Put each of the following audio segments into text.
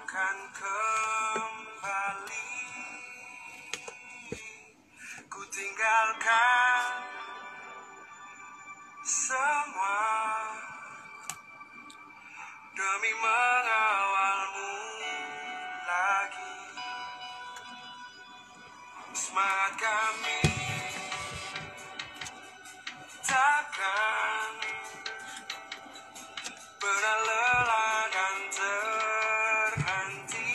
kan kembali, ku tinggalkan semua demi mengawalmu lagi. Semangat kami takkan pernah lelah dan terhenti.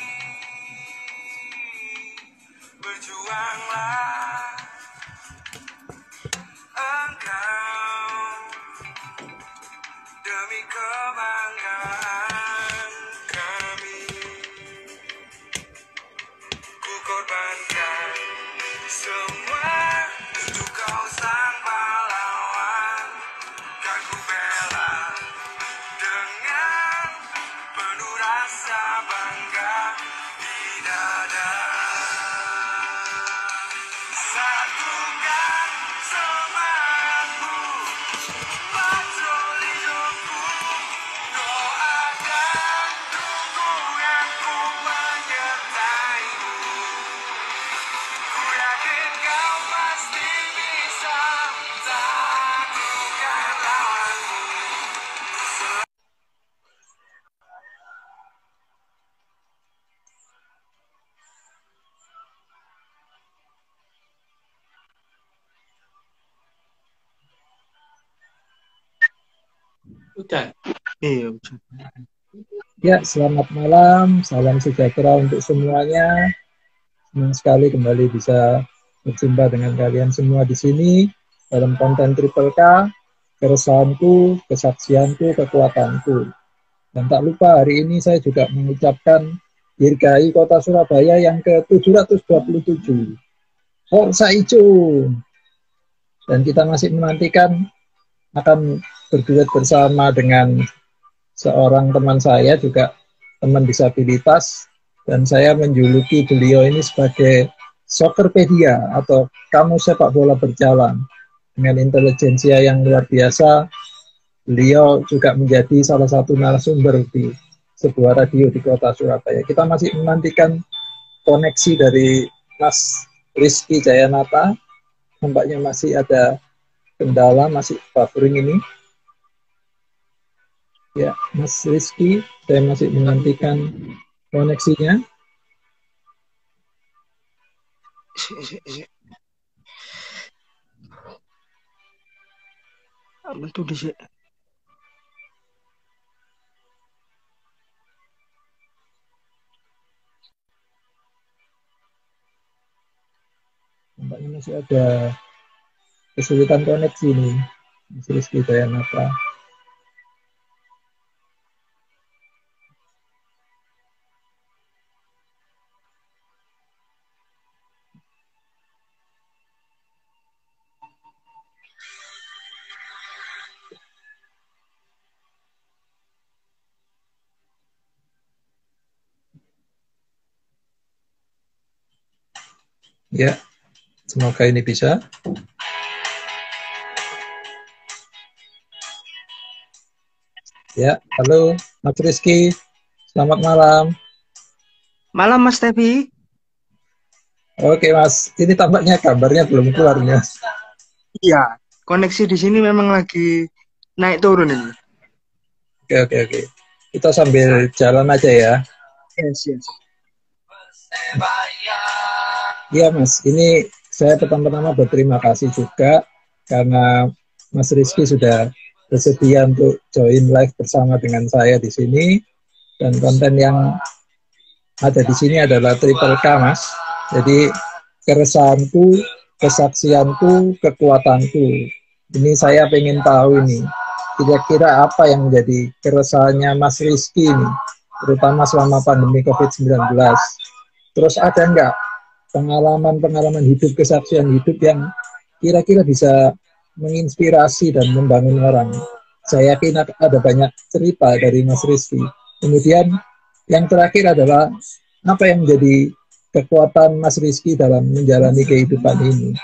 Berjuanglah engkau demi kebanggaan kami. Ku korbankan semua untuk kau sang pahlawan. Kan ku bela dengan penuh rasa bangga di dada. Satukan semangatmu, patroli hidupku, doakan dukunganku menyertaimu. Ku yakin kau pasti bisa taklukkan lawanmu. Udah. Iya, udah. Ya, selamat malam, salam sejahtera untuk semuanya. Senang sekali kembali bisa berjumpa dengan kalian semua di sini dalam konten Triple K, keresahanku, kesaksianku, kekuatanku. Dan tak lupa hari ini saya juga mengucapkan Dirgahayu Kota Surabaya yang ke-727. Forza Ijo. Dan kita masih menantikan akan berduet bersama dengan seorang teman saya, juga teman disabilitas, dan saya menjuluki beliau ini sebagai Soccerpedia atau kamu sepak bola berjalan. Dengan intelijensia yang luar biasa, beliau juga menjadi salah satu narasumber di sebuah radio di kota Surabaya. Kita masih menantikan koneksi dari Mas Rizky Jayanata. Nampaknya masih ada kendala, masih buffering ini. Ya, Mas Rizky, saya masih menantikan koneksinya. Betul di sini. Nampaknya masih ada kesulitan koneksi nih, Mas Rizky Jayanata. Ya, semoga ini bisa. Ya, halo Mas Rizky, selamat malam. Malam Mas Tevi. Oke Mas, ini tampaknya gambarnya belum keluar ya. Iya, koneksi di sini memang lagi naik turun ini. Oke. Kita sambil jalan aja ya. Yes. Iya Mas, ini saya pertama-tama berterima kasih juga karena Mas Rizky sudah bersedia untuk join live bersama dengan saya di sini, dan konten yang ada di sini adalah Triple K Mas. Jadi keresahanku, kesaksianku, kekuatanku. Ini saya pengen tahu ini, kira-kira apa yang menjadi keresahannya Mas Rizky ini, terutama selama pandemi COVID-19. Terus ada enggak pengalaman-pengalaman hidup, kesaksian hidup yang kira-kira bisa menginspirasi dan membangun orang? Saya yakin ada banyak cerita dari Mas Rizky. Kemudian yang terakhir adalah apa yang menjadi kekuatan Mas Rizky dalam menjalani kehidupan ini.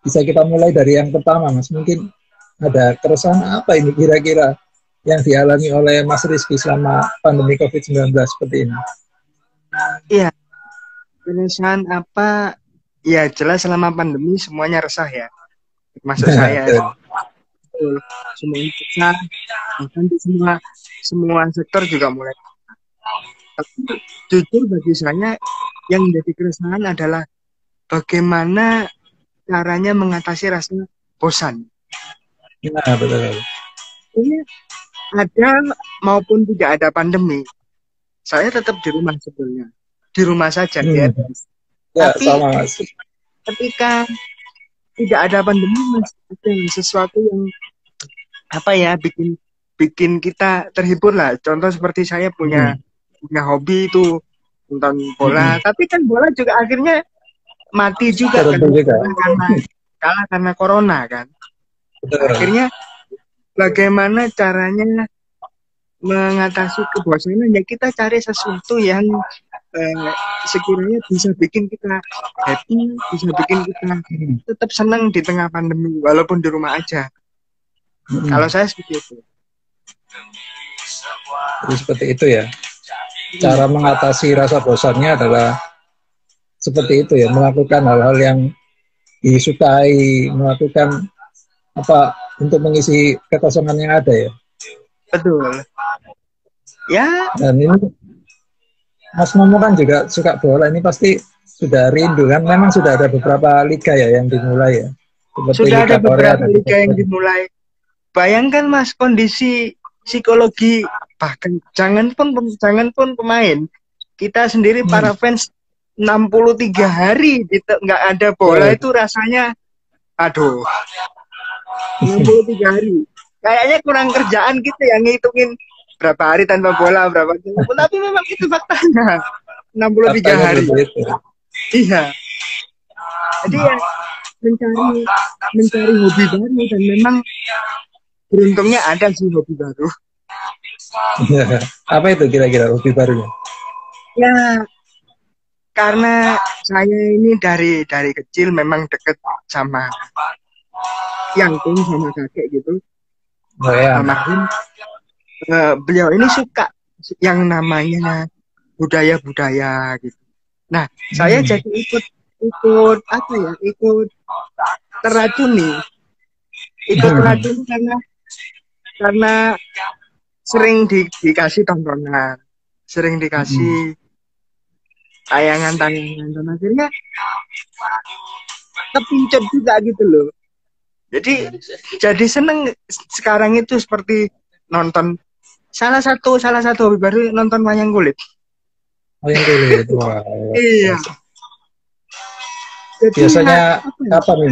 Bisa kita mulai dari yang pertama Mas, mungkin ada keresahan apa ini kira-kira yang dialami oleh Mas Rizky selama pandemi COVID-19 seperti ini? Iya, keresahan apa? Ya jelas selama pandemi semuanya resah ya. Termasuk saya. Betul. Semuanya resah. Bahkan di semua sektor juga mulai. Tapi jujur bagi saya yang menjadi keresahan adalah bagaimana caranya mengatasi rasa bosan. Nah, betul. Ini ada maupun tidak ada pandemi, saya tetap di rumah sebetulnya. Di rumah saja, ya. Ya, Tapi sama Mas. ketika tidak ada pandemi, Mas, ada sesuatu yang apa ya bikin kita terhibur lah. Contoh seperti saya punya hobi itu nonton bola, tapi kan bola juga akhirnya mati juga karena corona kan. Akhirnya bagaimana caranya mengatasi kebosanan, ya kita cari sesuatu yang sekiranya bisa bikin kita happy, bisa bikin kita tetap senang di tengah pandemi walaupun di rumah aja. Kalau saya seperti itu. Jadi seperti itu ya. Cara mengatasi rasa bosannya adalah seperti itu ya, melakukan hal-hal yang disukai, melakukan apa untuk mengisi kekosongan yang ada ya. Betul. Ya. Dan ini Mas Momo kan juga suka bola, ini pasti sudah rindu kan? Memang sudah ada beberapa liga ya yang dimulai ya. Seperti sudah liga ada beberapa liga yang dimulai. Bayangkan Mas, kondisi psikologi bahkan jangan pun pemain, kita sendiri para fans 63 hari nggak ada bola itu rasanya aduh. 63 hari. Kayaknya kurang kerjaan gitu yang ngitungin berapa hari tanpa bola, berapa jam. Tapi memang itu faktanya. 63 hari. Iya. Jadi ya mencari hobi baru, dan memang beruntungnya ada sih hobi baru. Apa itu kira-kira hobi barunya? Ya, karena saya ini dari kecil memang deket sama sama kakek gitu. Almarhum. Beliau ini suka yang namanya budaya-budaya gitu. Nah, saya jadi ikut apa ya? Ikut teracuni. Ikut teracuni karena sering dikasih tontonan, sering dikasih tayangan-tayangan, dan akhirnya kepincut juga gitu loh. Jadi seneng sekarang itu seperti nonton salah satu hobi baru nonton wayang kulit. Wayang kulit, wah. Iya. Jadi biasanya kapan nih?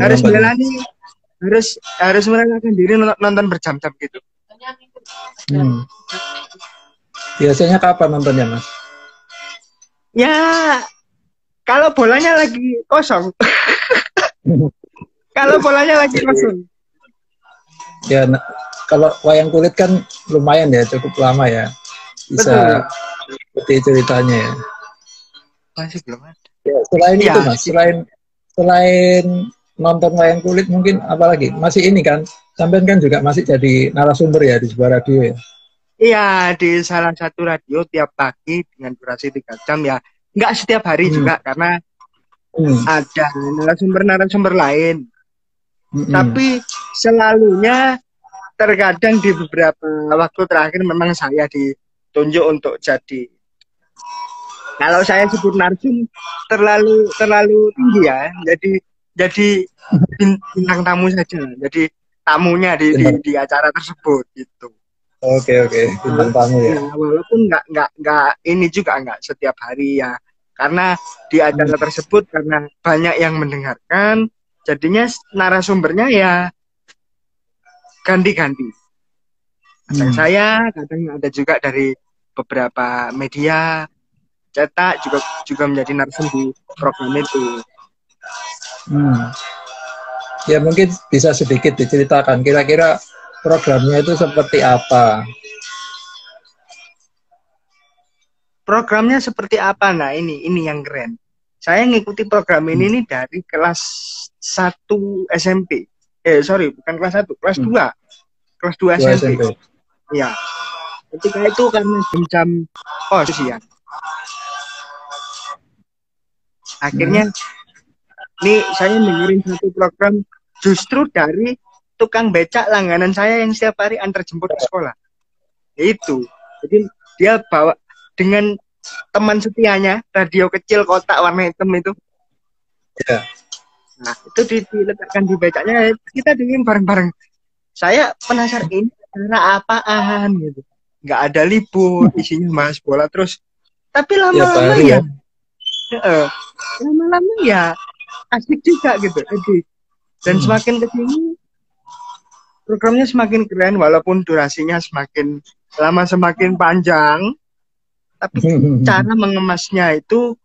Harus merelakan diri nonton berjam-jam gitu. Biasanya kapan nontonnya, Mas? Ya, kalau bolanya lagi kosong. Kalau bolanya lagi kosong. Ya, kalau wayang kulit kan lumayan ya, cukup lama ya. Bisa seperti ceritanya ya. Masih belum ada. Ya, selain itu, Mas, selain nonton wayang kulit mungkin apalagi? Masih ini kan, sampean kan juga masih jadi narasumber ya di sebuah radio ya? Iya, di salah satu radio tiap pagi dengan durasi 3 jam ya. Nggak setiap hari juga, karena ada narasumber lain. Tapi selalunya terkadang di beberapa waktu terakhir memang saya ditunjuk untuk jadi, kalau saya sebut narsum terlalu tinggi ya, jadi bintang tamu saja, jadi tamunya di acara tersebut gitu. Oke, bintang tamu ya. Walaupun nggak ini juga nggak setiap hari ya, karena di acara tersebut karena banyak yang mendengarkan, jadinya narasumbernya ya ganti-ganti. Kadang saya, kadang ada juga dari beberapa media cetak juga menjadi narasum di program itu. Ya mungkin bisa sedikit diceritakan kira-kira programnya itu seperti apa? Programnya seperti apa? Nah, ini yang keren. Saya ngikuti program ini dari kelas 1 SMP. Bukan kelas 1, kelas 2. Kelas 2 SMP. Ya. Ketika itu karena jam siang. Akhirnya nih saya dengerin satu program justru dari tukang becak langganan saya yang setiap hari antar jemput ke sekolah. Itu. Jadi dia bawa dengan teman setianya radio kecil kotak warna hitam itu. Ya. Nah, itu diletakkan di becaknya, kita dengerin bareng-bareng. Saya penasaran ini cara apaan gitu. Nggak ada libur, isinya bahas bola terus. Tapi lama-lama ya, lama-lama ya asik juga gitu. Dan semakin kesini programnya semakin keren, walaupun durasinya semakin lama semakin panjang, tapi cara mengemasnya itu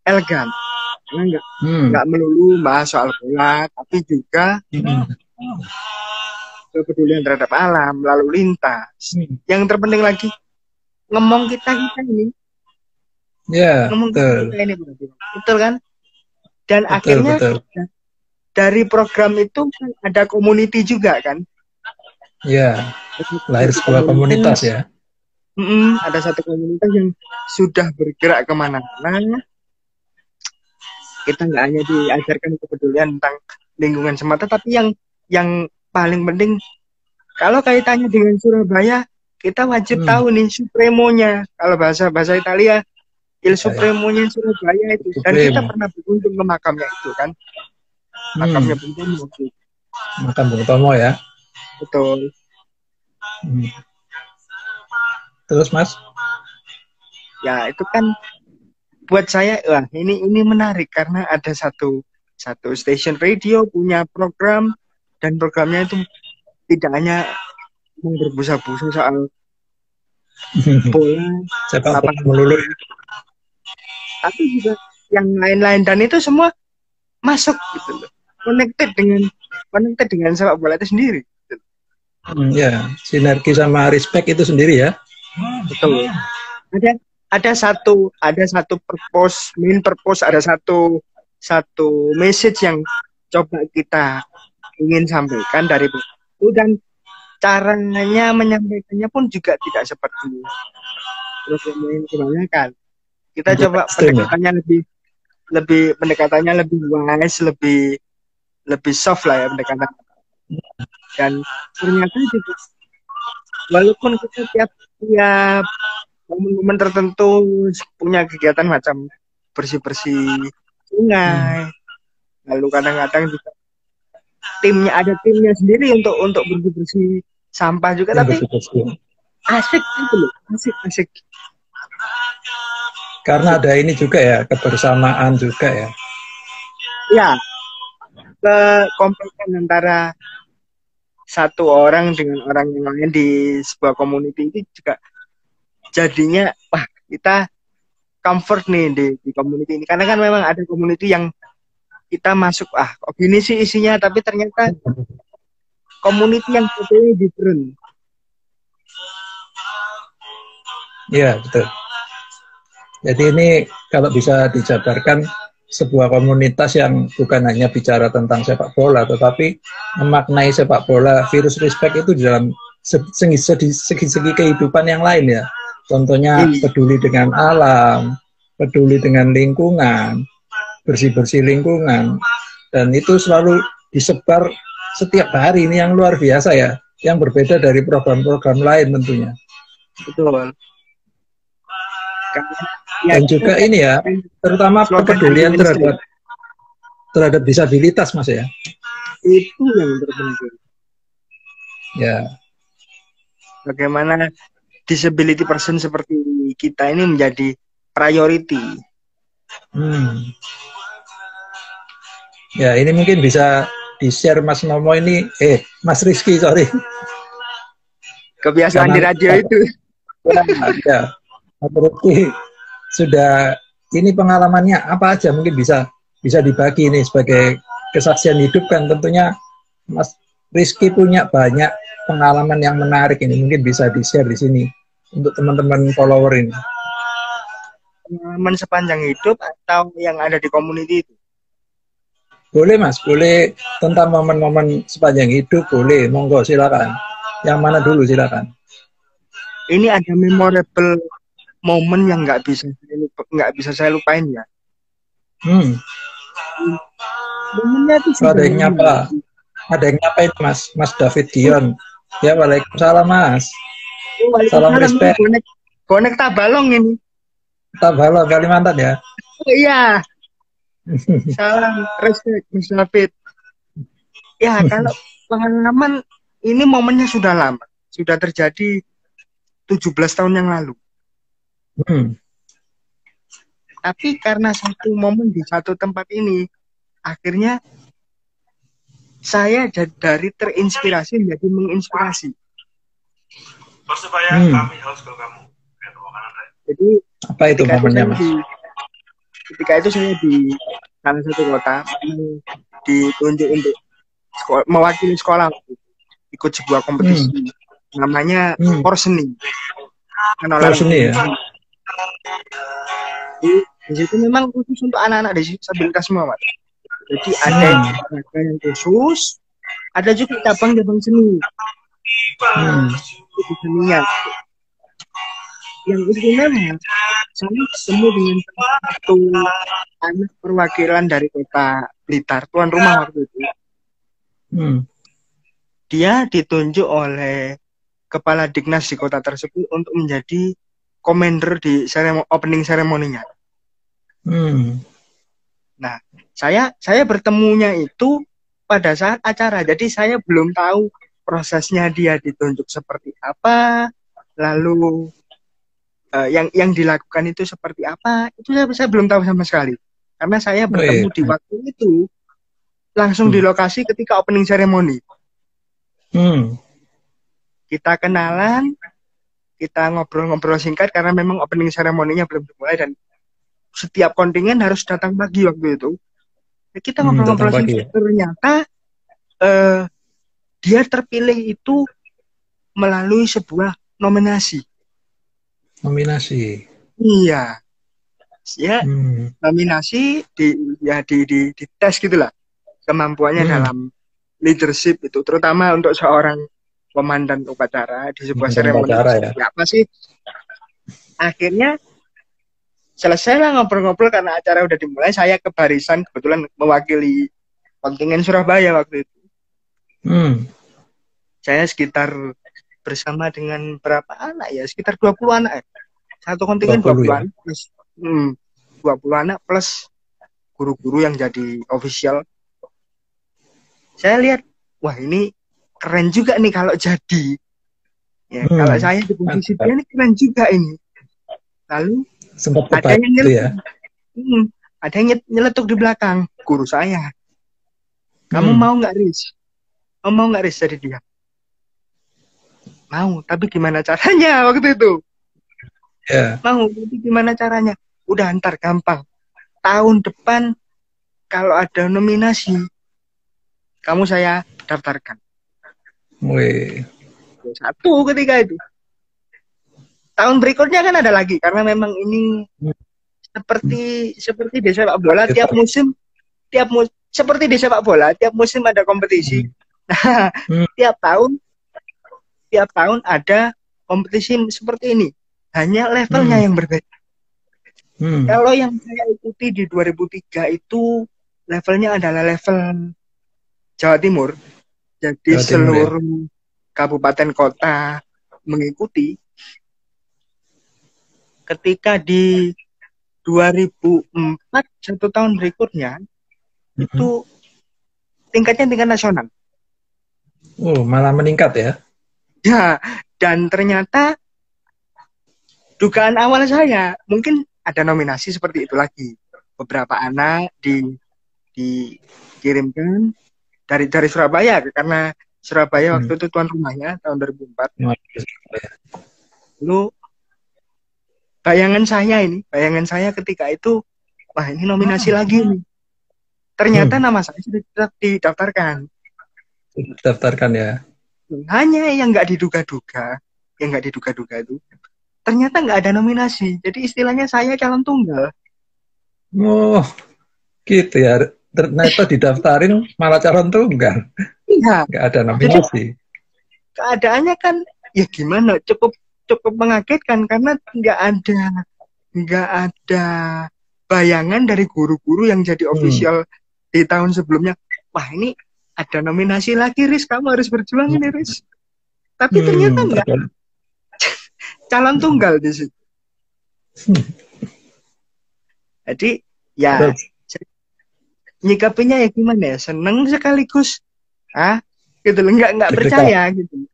elegan. Karena nggak melulu bahas soal bola, tapi juga kepedulian terhadap alam, lalu lintas. Yang terpenting lagi, ngomong kita ini. Ya, ngomong betul. kita ini, betul kan? Dan betul, akhirnya betul. Dari program itu kan ada community juga kan? Ya, lahir sebuah komunitas ya. Ada satu komunitas yang sudah bergerak kemana-mana. Kita nggak hanya diajarkan kepedulian tentang lingkungan semata, tapi yang paling penting, kalau kaitannya dengan Surabaya, kita wajib tahu nih Supremonya. Kalau bahasa Italia, Il Supremonya Surabaya itu. Dan kita pernah berkunjung ke makamnya itu kan. Makamnya Bung Tomo. Makam Bung Tomo ya. Betul. Terus Mas? Ya itu kan buat saya, wah ini menarik karena ada satu stasiun radio punya program, dan programnya itu tidak hanya berbusa-busa soal bola, sepak bola melulu, tapi juga yang lain-lain, dan itu semua masuk gitu loh, connected dengan sepak bola itu sendiri. Gitu. Ya, sinergi sama respect itu sendiri ya. Betul. Ada satu main purpose, ada satu message yang coba kita ingin sampaikan dari itu, dan caranya menyampaikannya pun juga tidak seperti program yang kebanyakan. Kita coba pendekatannya lebih wise, lebih soft lah ya pendekatan. Dan ternyata juga walaupun kita tiap momen-momen tertentu punya kegiatan macam bersih-bersih sungai, lalu kadang-kadang juga ada timnya sendiri untuk bersih-bersih sampah juga, tapi asik gitu loh, asik. Karena ada ini juga ya, kebersamaan juga ya. Ya, kekompakan antara satu orang dengan orang yang lain di sebuah community itu juga jadinya, wah kita comfort nih di community ini. Karena kan memang ada community yang kita masuk, kok gini sih isinya, tapi ternyata community yang totally different. Iya, betul. Jadi ini kalau bisa dijabarkan sebuah komunitas yang bukan hanya bicara tentang sepak bola, tetapi memaknai sepak bola, virus respect itu di dalam segi-segi kehidupan yang lain ya. Contohnya peduli dengan alam, peduli dengan lingkungan, bersih-bersih lingkungan, dan itu selalu disebar setiap hari. Ini yang luar biasa ya, yang berbeda dari program-program lain tentunya. Betul. Dan juga ini ya, terutama kepedulian terhadap disabilitas, Mas ya. Itu yang terpenting. Ya. Bagaimana disability person seperti kita ini menjadi priority. Ya, ini mungkin bisa di-share Mas Nomo ini, Mas Rizky, sorry. Kebiasaan di radio itu. Ya, Mas Rizky sudah, ini pengalamannya apa aja mungkin bisa dibagi ini sebagai kesaksian hidup kan, tentunya Mas Rizky punya banyak pengalaman yang menarik, ini mungkin bisa di-share di sini untuk teman-teman follower ini. Pengalaman sepanjang hidup atau yang ada di community itu? Boleh Mas, boleh tentang momen-momen sepanjang hidup, boleh, monggo silakan. Yang mana dulu silakan. Ini ada memorable momen yang nggak bisa saya lupain ya. Hmm. Momennya itu Oh, ada sudah yang lama. nyapa. Ada yang nyapa ini Mas David Dion. Ya, waalaikumsalam Mas. Oh, Salam Waalaikumsalam, ini respect. bonek Tabalong ini. Tabalo Kalimantan ya. Oh iya, salam respect Mas David. Ya, kalau pengalaman ini momennya sudah lama. Sudah terjadi 17 tahun yang lalu. Hmm. Tapi karena satu momen di satu tempat ini, akhirnya saya dari terinspirasi menjadi menginspirasi. Persebaya kami harus ke kamu. Jadi Apa itu momennya, Mas? ketika itu saya di salah satu kota ditunjuk untuk mewakili sekolah ikut sebuah kompetisi namanya Porseni. Porseni ya. Di situ memang khusus untuk anak-anak disabilitas semua, Mas. Jadi ada yang khusus, ada juga cabang-cabang seni. Itu kesenian. Yang istimewa, saya ketemu dengan satu anak perwakilan dari kota Blitar, tuan rumah waktu itu. Dia ditunjuk oleh kepala Dignas di kota tersebut untuk menjadi commander di opening seremoninya. Nah, saya bertemunya itu pada saat acara. Jadi saya belum tahu prosesnya dia ditunjuk seperti apa, lalu yang dilakukan itu seperti apa. Itu saya belum tahu sama sekali. Karena saya bertemu di waktu itu langsung di lokasi ketika opening ceremony. Kita kenalan, kita ngobrol-ngobrol singkat karena memang opening ceremony-nya belum dimulai dan setiap kontingen harus datang pagi waktu itu. Kita ngobrol-ngobrol singkat. Ternyata dia terpilih itu melalui sebuah nominasi. Iya. Ya, nominasi di tes gitulah kemampuannya dalam leadership itu, terutama untuk seorang komandan upacara di sebuah seremoni. Ya, apa sih? Akhirnya selesailah ngobrol-ngobrol karena acara udah dimulai. Saya ke barisan, kebetulan mewakili kontingen Surabaya waktu itu. Saya sekitar bersama dengan berapa anak ya? Sekitar 20 anak. Satu kontingen 20 anak. 20 anak plus guru-guru yang jadi official. Saya lihat, wah ini keren juga nih kalau jadi. Ya, kalau saya di posisi dia ini keren juga ini. Lalu ada yang ada yang nyeletuk di belakang guru saya. Kamu mau nggak Riz? Kamu mau nggak Riz jadi dia? Mau, tapi gimana caranya waktu itu? Mau, tapi gimana caranya? Udah antar gampang. Tahun depan kalau ada nominasi, kamu saya daftarkan. Satu ketika itu. Tahun berikutnya kan ada lagi karena memang ini seperti di sepak bola tiap musim seperti di sepak bola tiap musim ada kompetisi. Nah, tiap tahun ada kompetisi seperti ini. Hanya levelnya yang berbeda. Kalau yang saya ikuti di 2003 itu levelnya adalah level Jawa Timur. Jadi seluruh kabupaten kota mengikuti. Ketika di 2004, satu tahun berikutnya, itu tingkatnya tingkat nasional. Malah meningkat ya? Ya, dan ternyata dugaan awal saya, mungkin ada nominasi seperti itu lagi. Beberapa anak dikirimkan dari Surabaya, karena Surabaya waktu itu tuan rumahnya tahun 2004. Lalu bayangan saya ketika itu, wah ini nominasi lagi nih. Ternyata nama saya sudah didaftarkan. Didaftarkan ya. Hanya yang nggak diduga-duga itu, ternyata nggak ada nominasi. Jadi istilahnya saya calon tunggal. Oh, gitu ya. Ternyata didaftarin malah calon tunggal. Iya. Nggak ada nominasi. Jadi, keadaannya kan ya gimana? Cukup mengagetkan karena nggak ada bayangan dari guru-guru yang jadi official di tahun sebelumnya. Wah, ini ada nominasi lagi, Riz, kamu harus berjuang ini, Riz. Tapi ternyata enggak. Calon tunggal di situ. Jadi ya nyikapinya ya gimana ya, seneng sekaligus gitu loh, nggak percaya gitu.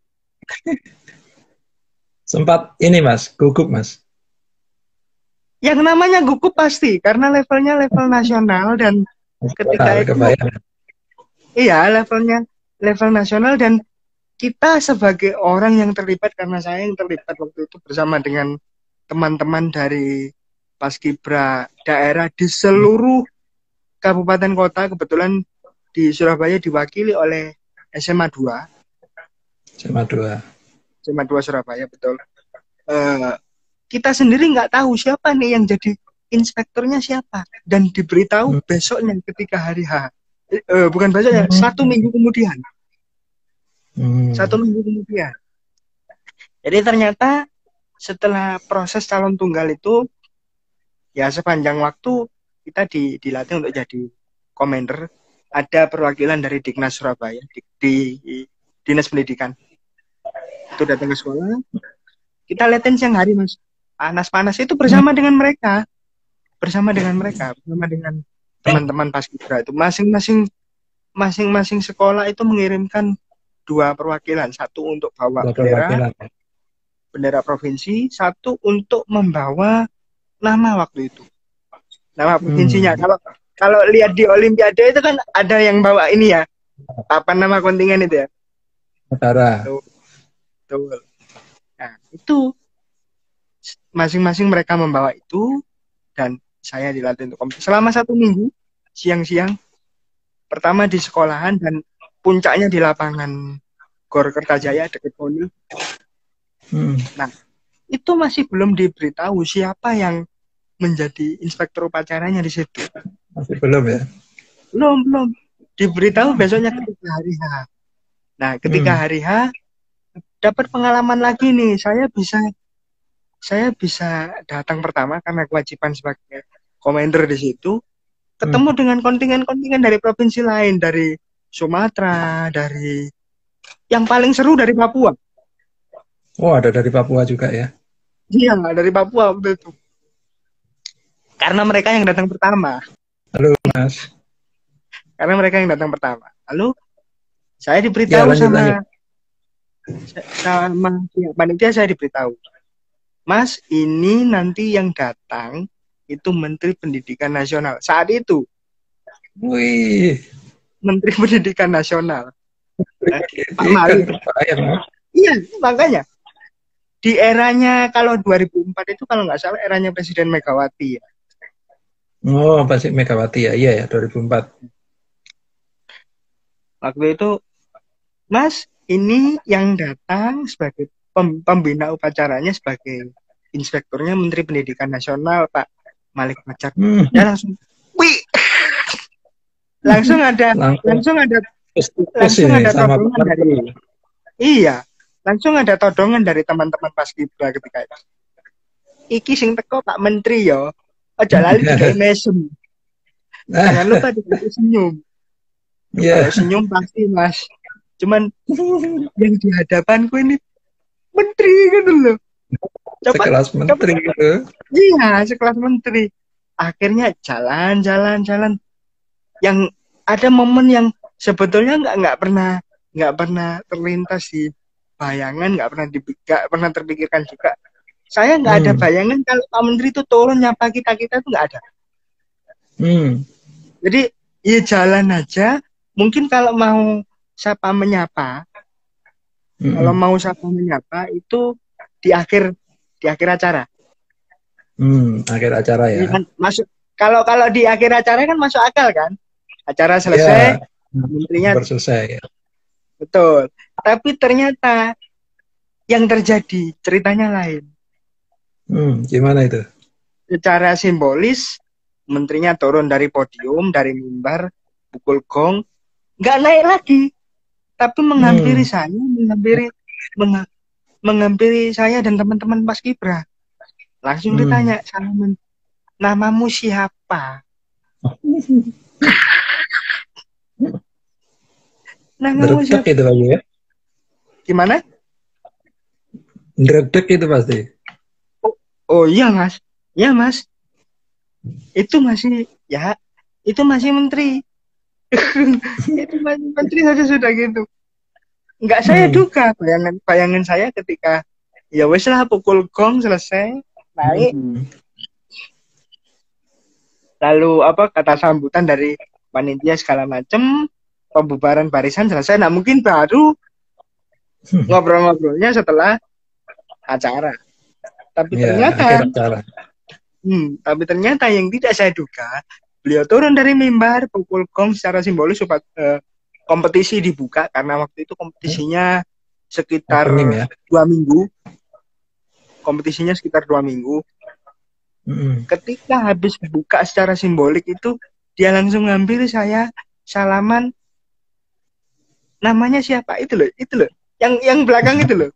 Sempat ini Mas, gugup Mas. Yang namanya gugup pasti karena levelnya level nasional, dan ketika itu iya levelnya level nasional, dan kita sebagai orang yang terlibat, karena saya yang terlibat waktu itu bersama dengan teman-teman dari Paskibra daerah di seluruh kabupaten kota, kebetulan di Surabaya diwakili oleh SMA 2 Surabaya, betul. Kita sendiri nggak tahu siapa nih yang jadi inspekturnya siapa, dan diberitahu besoknya ketika hari H, bukan besoknya, 1 minggu kemudian. 1 minggu kemudian. Jadi ternyata setelah proses calon tunggal itu, ya sepanjang waktu kita dilatih untuk jadi komander. Ada perwakilan dari Diknas Surabaya, di Dinas Pendidikan. Itu datang ke sekolah, kita latihan siang hari, Mas. Panas-panas itu bersama dengan mereka, bersama dengan teman-teman Paskibra itu. Masing-masing sekolah itu mengirimkan 2 perwakilan, 1 untuk bawa bendera provinsi, 1 untuk membawa nama waktu itu. Nama provinsinya. Kalau lihat di Olimpiade itu kan ada yang bawa ini ya, apa nama kontingen itu ya? Negara. Betul. Nah, itu masing-masing mereka membawa itu, dan saya dilatih untuk kompetisi selama 1 minggu, siang-siang. Pertama di sekolahan, dan puncaknya di lapangan Gor Kertajaya dekat Poni. Nah, itu masih belum diberitahu siapa yang menjadi inspektur upacaranya di situ. Masih belum ya? Belum. Diberitahu besoknya ketika hari H. Nah, ketika hari H dapat pengalaman lagi nih. Saya bisa datang pertama karena kewajiban sebagai komander di situ. Ketemu dengan kontingen-kontingen dari provinsi lain, dari Sumatera, dari yang paling seru dari Papua. Oh, ada dari Papua juga ya? Iya, dari Papua waktu itu. Karena mereka yang datang pertama. Halo, Mas. Karena mereka yang datang pertama. Lalu saya diberitahu sama panitia, saya diberitahu, Mas, ini nanti yang datang itu Menteri Pendidikan Nasional. Saat itu. Wih. Menteri Pendidikan Nasional. Pak Mari. Iya, makanya. Di eranya, kalau 2004 itu kalau nggak salah eranya Presiden Megawati ya. Oh, pasti Megawati ya. Iya ya, 2004. Waktu itu, Mas, ini yang datang sebagai pembina upacaranya, sebagai inspekturnya Menteri Pendidikan Nasional, Pak Malik Macar. Ya langsung, wih, langsung ada todongan dari, iya, langsung ada todongan dari teman-teman Paskibra ketika itu. Iki sing teko Pak Menteri yo, aja lali digawe mesem. Jangan lupa dikasih senyum. Kalau senyum pasti Mas. Cuman yang di hadapanku ini menteri gitu loh. Sekelas menteri gitu. Iya, sekelas menteri. Akhirnya jalan. Yang ada momen yang sebetulnya nggak pernah terlintas di bayangan, nggak pernah terpikirkan juga. Saya nggak ada bayangan kalau Pak Menteri itu turun nyapa kita tuh nggak ada. Jadi ya jalan aja. Mungkin kalau mau sapa menyapa, itu di akhir acara. Akhir acara ya. Kan masuk, kalau di akhir acara kan masuk akal kan? Acara selesai, menterinya selesai ya. Betul. Tapi ternyata yang terjadi ceritanya lain. Gimana itu? Secara simbolis, menterinya turun dari podium, dari mimbar, pukul gong, nggak naik lagi, tapi menghampiri saya, menghampiri saya dan teman-teman Paskibra. Langsung ditanya, namamu siapa? Namamu Dredeg siapa? itu lagi ya. Gimana? Dredeg itu pasti. Oh iya mas, ya mas, itu masih menteri. Itu masih menteri saja sudah gitu. Nggak saya duga, bayangan saya ketika ya wes lah pukul gong selesai naik, lalu apa kata sambutan dari panitia segala macem, pembubaran barisan selesai. Nah mungkin baru ngobrol-ngobrolnya setelah acara. Tapi Ya, akhir acara. tapi ternyata yang tidak saya duga, beliau turun dari mimbar, pukul gong secara simbolis supaya kompetisi dibuka, karena waktu itu kompetisinya sekitar Opening, ya? 2 minggu. Kompetisinya sekitar 2 minggu. Ketika habis buka secara simbolik itu, dia langsung ngambil saya, salaman, namanya siapa? Itu loh. Yang belakang itu loh.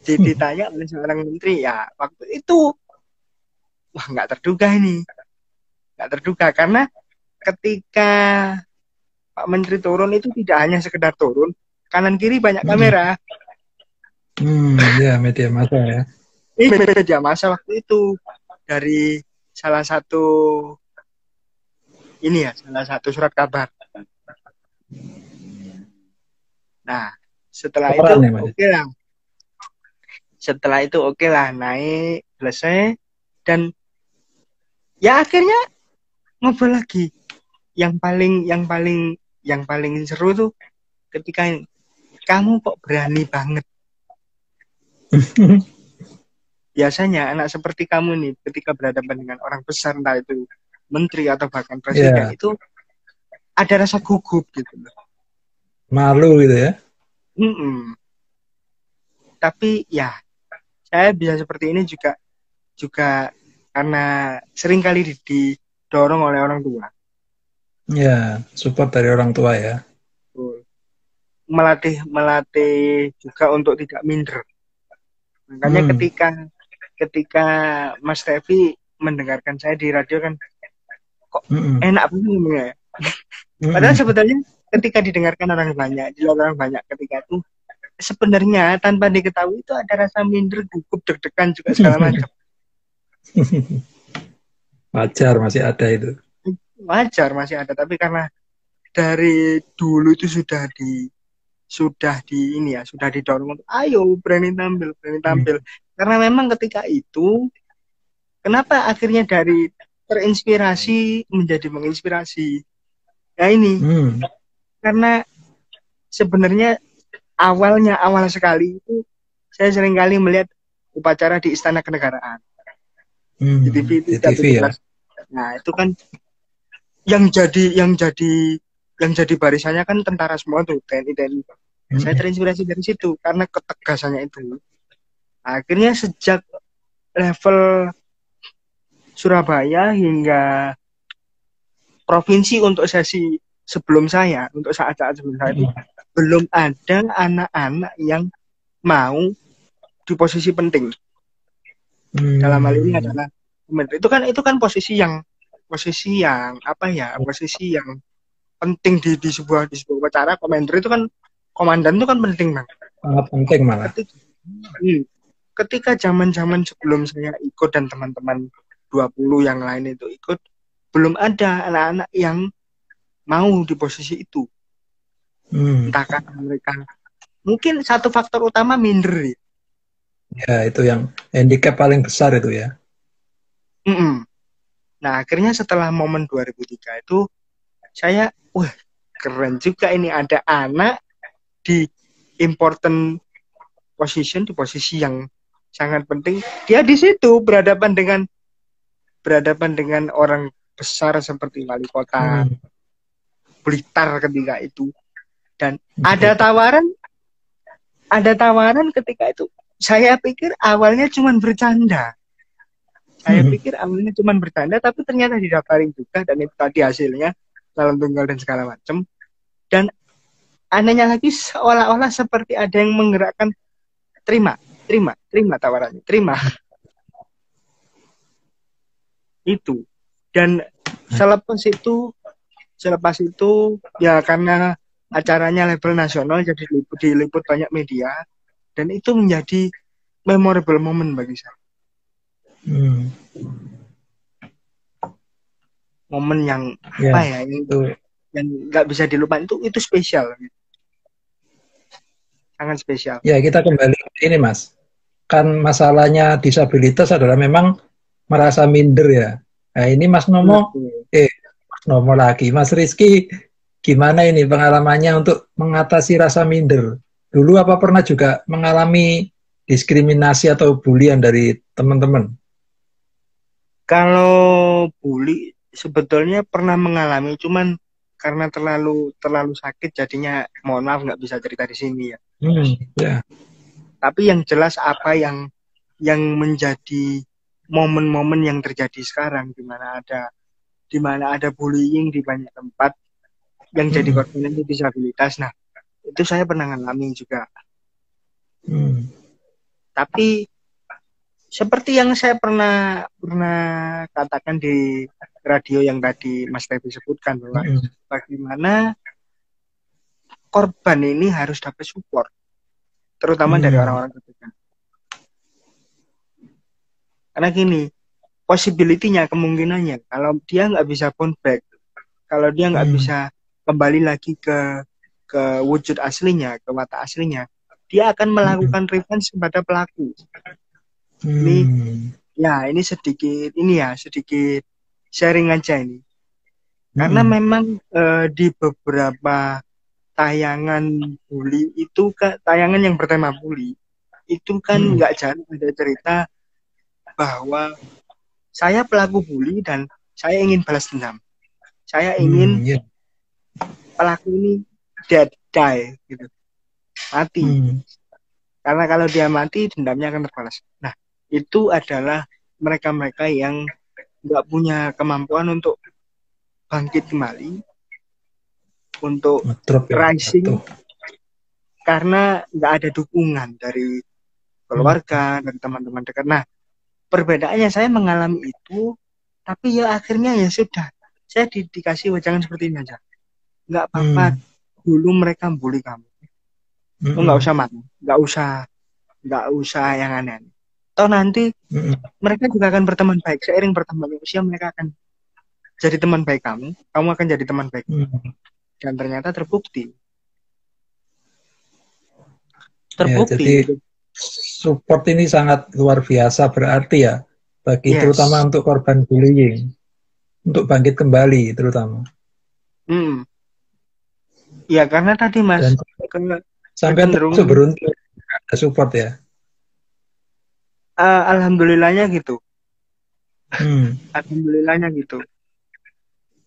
Jadi ditanya oleh seorang menteri, ya waktu itu wah nggak terduga ini. Nggak terduga karena ketika Pak Menteri turun itu tidak hanya sekedar turun, kanan kiri banyak kamera. Ya media massa ya. Ini media massa waktu itu dari salah satu surat kabar. Nah, setelah itu oke lah. Setelah itu oke lah, naik, selesai, dan ya akhirnya ngobrol lagi. Yang paling seru tuh ketika kamu kok berani banget. Biasanya anak seperti kamu nih ketika berhadapan dengan orang besar, entah itu menteri atau bahkan presiden, itu ada rasa gugup gitu. Malu gitu ya. Tapi ya saya bisa seperti ini juga karena sering kali didorong oleh orang tua. Ya, support dari orang tua ya. Melatih juga untuk tidak minder. Makanya ketika Mas Tevi mendengarkan saya di radio kan kok enak banget ya. Padahal sebetulnya ketika didengarkan orang banyak, di luar orang banyak, ketika itu sebenarnya tanpa diketahui itu ada rasa minder, gugup, deg-degan juga segala macam. Wajar masih ada itu. Wajar masih ada, tapi karena dari dulu itu sudah didorong untuk ayo berani tampil. Karena memang ketika itu kenapa akhirnya dari terinspirasi menjadi menginspirasi. Ya ini. Karena sebenarnya awal sekali itu saya sering kali melihat upacara di Istana Kenegaraan. Di TV ya. Nah, itu kan yang jadi barisannya kan tentara semua tuh, TNI. Saya terinspirasi dari situ karena ketegasannya itu. Akhirnya sejak level Surabaya hingga provinsi untuk sesi sebelum saya, untuk saat-saat sebelum saya itu belum ada anak-anak yang mau di posisi penting. Dalam hal ini adalah itu kan posisi yang penting di sebuah upacara. Komander itu kan, komandan itu kan penting banget. Sangat penting malah. Ketika zaman-zaman sebelum saya ikut dan teman-teman 20 yang lain itu ikut, belum ada anak-anak yang mau di posisi itu. Entahkah mereka mungkin satu faktor utama minder. Ya, itu yang handicap paling besar itu ya. Nah, akhirnya setelah momen 2003 itu saya, wah keren juga ini ada anak di important position, di posisi yang sangat penting. Dia di situ berhadapan dengan orang besar seperti wali kota Blitar ketika itu. Dan ada tawaran ketika itu. Saya pikir awalnya cuma bercanda. Tapi ternyata didaftarin juga, dan itu tadi hasilnya calon tunggal dan segala macam. Dan anehnya lagi seolah-olah seperti ada yang menggerakkan, terima tawarannya, terima. itu. Dan selepas itu ya karena acaranya level nasional jadi diliput banyak media dan itu menjadi memorable moment bagi saya. Momen yang apa ya yang nggak bisa dilupain itu spesial, sangat spesial. Ya, kita kembali ini Mas, kan masalahnya disabilitas adalah memang merasa minder ya. Nah ini Mas Nomo lagi, Mas Rizky, gimana ini pengalamannya untuk mengatasi rasa minder? Dulu apa pernah juga mengalami diskriminasi atau bulian dari teman-teman? Kalau bully sebetulnya pernah mengalami, cuman karena terlalu sakit jadinya mohon maaf nggak bisa cerita di sini ya. Ya. Tapi yang jelas apa yang menjadi momen-momen yang terjadi sekarang di mana ada bullying di banyak tempat yang jadi korban disabilitas. Nah, itu saya pernah ngalamin juga. Tapi seperti yang saya pernah katakan di radio yang tadi Mas Tevi sebutkan bahwa bagaimana korban ini harus dapat support, terutama dari orang-orang terdekat. Karena gini, possibility-nya, kemungkinannya, kalau dia nggak bisa bounce back, kalau dia nggak bisa kembali lagi ke wujud aslinya, ke watak aslinya, dia akan melakukan revenge kepada pelaku. Ini sedikit sharing aja ini. Karena memang di beberapa tayangan bully itu, tayangan yang bertema bully, itu kan nggak jarang ada cerita bahwa saya pelaku bully dan saya ingin balas dendam. Saya ingin pelaku ini die gitu. Mati. Karena kalau dia mati, dendamnya akan terbalas. Nah, itu adalah mereka-mereka yang nggak punya kemampuan untuk bangkit kembali, untuk rising, karena nggak ada dukungan dari keluarga, dari teman-teman dekat. Nah, perbedaannya saya mengalami itu, tapi ya akhirnya ya sudah, saya dikasih wejangan seperti ini aja. Nggak apa-apa, dulu mereka bully kamu. Nggak usah marah, nggak usah yang aneh-aneh. Toh nanti mereka juga akan berteman baik. Seiring bertambahnya usia mereka akan jadi teman baik kamu akan jadi teman baik. Dan ternyata terbukti. Ya, jadi support ini sangat luar biasa berarti ya bagi terutama untuk korban bullying, untuk bangkit kembali terutama. Ya karena tadi Mas sampai terus beruntung ada support ya. Alhamdulillahnya gitu. Alhamdulillahnya gitu.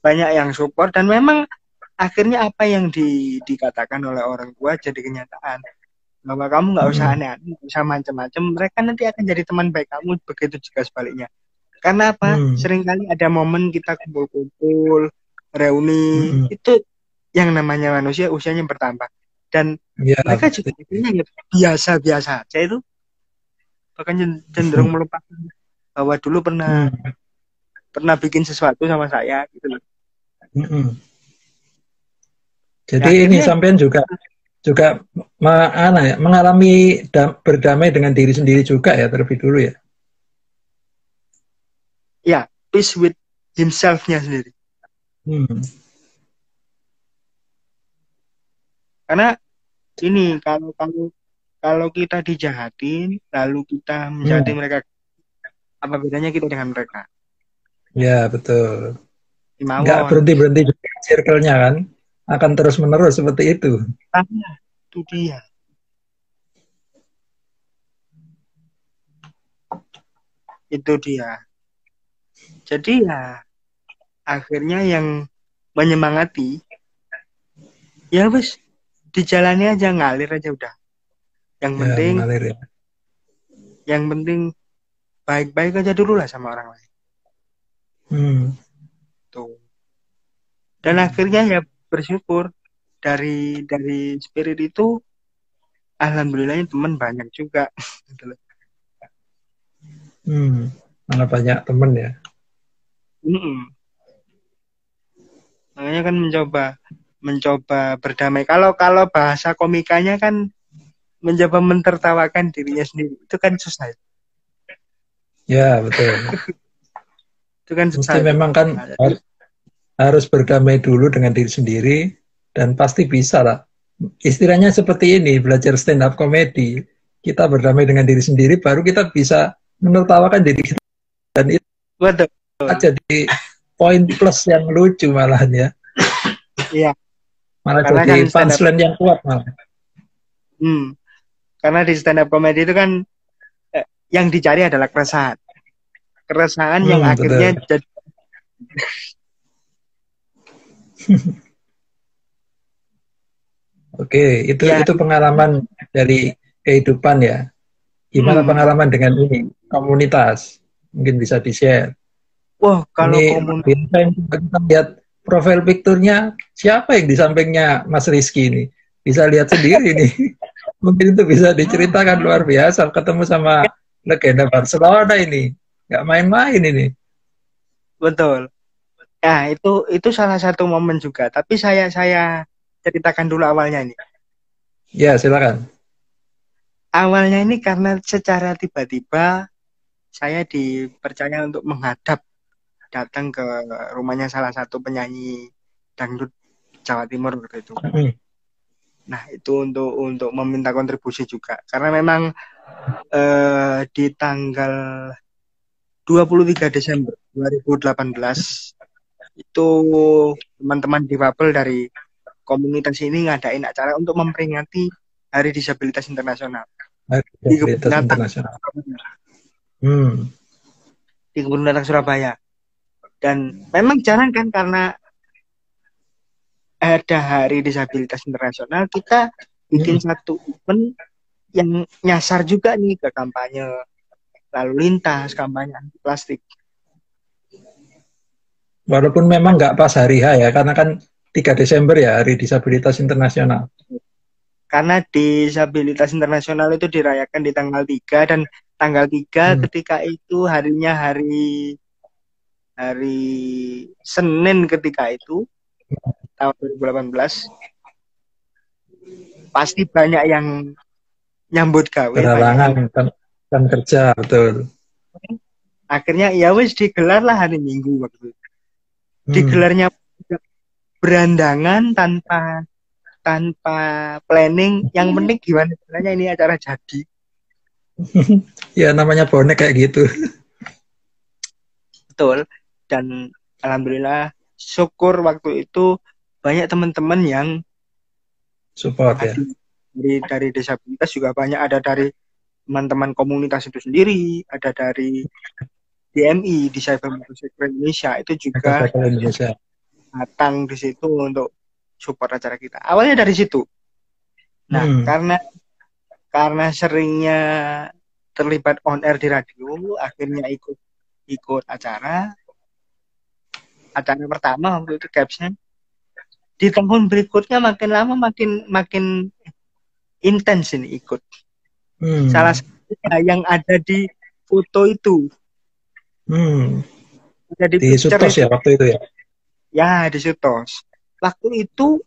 Banyak yang support dan memang akhirnya apa yang dikatakan oleh orang tua jadi kenyataan. Bahwa kamu nggak usah aneh-aneh, nggak usah macam-macam. Mereka nanti akan jadi teman baik kamu, begitu juga sebaliknya. Karena apa? Seringkali ada momen kita kumpul-kumpul, reuni, itu yang namanya manusia usianya bertambah. Dan mereka juga akhirnya biasa-biasa aja itu. Bahkan cenderung melupakan bahwa dulu pernah bikin sesuatu sama saya gitu loh. Jadi nah, ini sampean juga mengalami berdamai dengan diri sendiri juga ya terlebih dulu ya. Ya, peace with himself-nya sendiri. Karena ini kalau kita dijahatin lalu kita menjahati mereka, apa bedanya kita dengan mereka? Ya betul. Nggak berhenti juga circle-nya kan, akan terus menerus seperti itu. Itu dia. Itu dia. Jadi ya akhirnya yang menyemangati ya wes dijalani aja, ngalir aja udah. Yang penting mengalir, ya. Yang penting baik-baik aja dulu lah sama orang lain. Tuh. Dan akhirnya ya bersyukur dari spirit itu alhamdulillahnya teman banyak juga. Malah banyak teman ya. Mm-mm. Makanya kan mencoba berdamai. Kalau bahasa komikanya kan mencoba mentertawakan dirinya sendiri. Itu kan susah. Ya, betul. Itu kan Mesti susah itu. memang kan Nah, jadi, harus berdamai dulu dengan diri sendiri dan pasti bisa lah. Istilahnya seperti ini, belajar stand up comedy. Kita berdamai dengan diri sendiri, baru kita bisa menertawakan diri kita. Dan itu betul. jadi poin plus yang lucu malahan ya. Iya. Malah Karena kan jadi punchline yang kuat malah. Karena di stand up comedy itu kan yang dicari adalah keresahan. Keresahan yang akhirnya betul. jadi Oke, ya, itu pengalaman dari kehidupan ya. Gimana pengalaman dengan ini komunitas? Mungkin bisa di-share. Wah, kalau Ini komunitas biasa yang kita lihat profil picture-nya siapa yang di sampingnya Mas Rizky ini? Bisa lihat sendiri nih. Mungkin itu bisa diceritakan luar biasa ketemu sama legenda Barcelona ini. Nggak main-main ini. betul. Nah, itu salah satu momen juga. Tapi saya ceritakan dulu awalnya ini. Ya, silakan. Awalnya ini karena secara tiba-tiba saya dipercaya untuk menghadap datang ke rumahnya salah satu penyanyi dangdut Jawa Timur waktu itu. Nah, itu untuk meminta kontribusi juga. Karena memang di tanggal 23 Desember 2018 itu teman-teman difabel dari komunitas ini ngadain acara untuk memperingati Hari Disabilitas Internasional di Kebun Binatang Internasional. Di Kebun Binatang Surabaya. Dan memang jarang kan karena ada Hari Disabilitas Internasional kita bikin satu event yang nyasar juga nih ke kampanye lalu lintas, kampanye anti plastik. Walaupun memang nggak pas hari H ya, karena kan 3 Desember ya, Hari Disabilitas Internasional. Karena Disabilitas Internasional itu dirayakan di tanggal 3 dan tanggal 3 ketika itu harinya hari Senin ketika itu tahun 2018 pasti banyak yang nyambut gawe, berhalangan kan kerja, betul. Akhirnya ya wis digelar lah hari Minggu waktu itu. Digelarnya berandangan tanpa planning. Yang penting gimana caranya ini acara jadi. Ya namanya bonek kayak gitu. Betul. Dan alhamdulillah syukur waktu itu banyak teman-teman yang support ya. Dari disabilitas juga banyak, ada dari teman-teman komunitas itu sendiri, ada dari DMI, Disable Motorcycle Indonesia, itu juga datang di situ untuk support acara kita. Awalnya dari situ. Nah, karena seringnya terlibat on air di radio, akhirnya ikut acara pertama waktu itu Capsnya. Di tahun berikutnya makin lama makin intens ini ikut. Salah satunya yang ada di foto itu. Ada di Sutos ya waktu itu ya? Ya, di Sutos. Waktu itu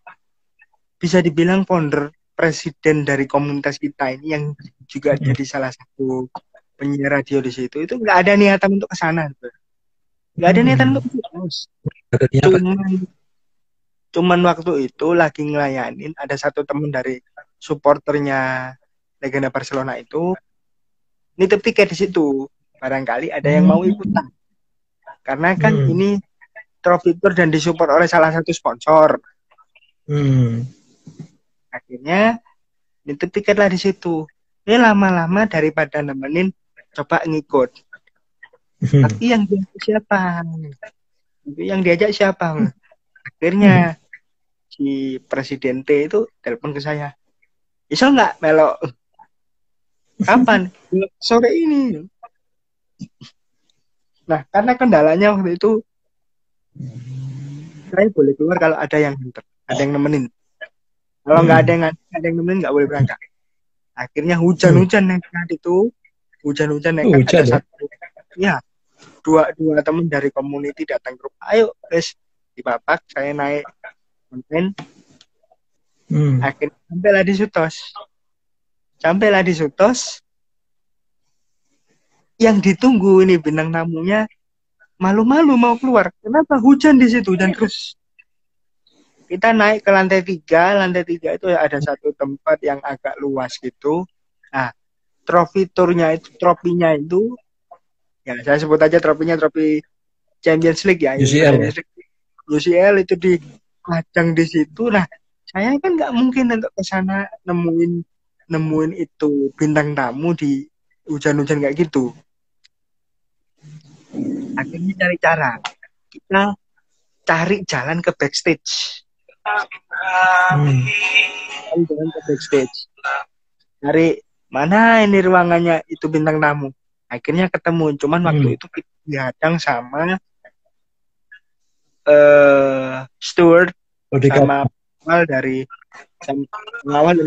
bisa dibilang founder presiden dari komunitas kita ini yang juga jadi salah satu penyiar radio di situ. Itu nggak ada niatan untuk ke sana. Nggak ada niatan untuk ke Sutos. Cuman waktu itu lagi ngelayanin, ada satu temen dari supporternya legenda Barcelona itu nitip tiket di situ. Barangkali ada yang mau ikutan. Karena kan ini trophy tour dan disupport oleh salah satu sponsor. Akhirnya nitip tiket lah di situ. Ini lama-lama daripada nemenin, coba ngikut. Tapi yang diajak siapa? Akhirnya si Presiden T itu telepon ke saya. Bisa nggak melok? Kapan? Sore ini. Nah, karena kendalanya waktu itu saya boleh keluar kalau ada yang nemenin. Kalau nggak ada yang nemenin nggak boleh berangkat. Akhirnya hujan-hujan nekat itu. Hujan-hujan nekat ada satu. Ya, dua teman dari community datang ke rumah, ayo guys di Bapak, saya naik konten. Akhirnya sampailah di Sutos. Yang ditunggu ini bintang tamunya malu-malu mau keluar. Kenapa? Hujan di situ, hujan terus. Kita naik ke lantai 3. Lantai 3 itu ada satu tempat yang agak luas gitu. Nah, trofinya itu, ya saya sebut aja trofi Champions League ya. UCL itu dipajang di situ. Nah, saya kan nggak mungkin untuk ke sana nemuin itu bintang tamu di hujan-hujan kayak gitu. Akhirnya cari cara. Kita cari jalan ke backstage. Jalan ke backstage. Cari mana ini ruangannya itu bintang tamu. Akhirnya ketemu. Cuman waktu itu kita dihadang sama steward sama pengawal dari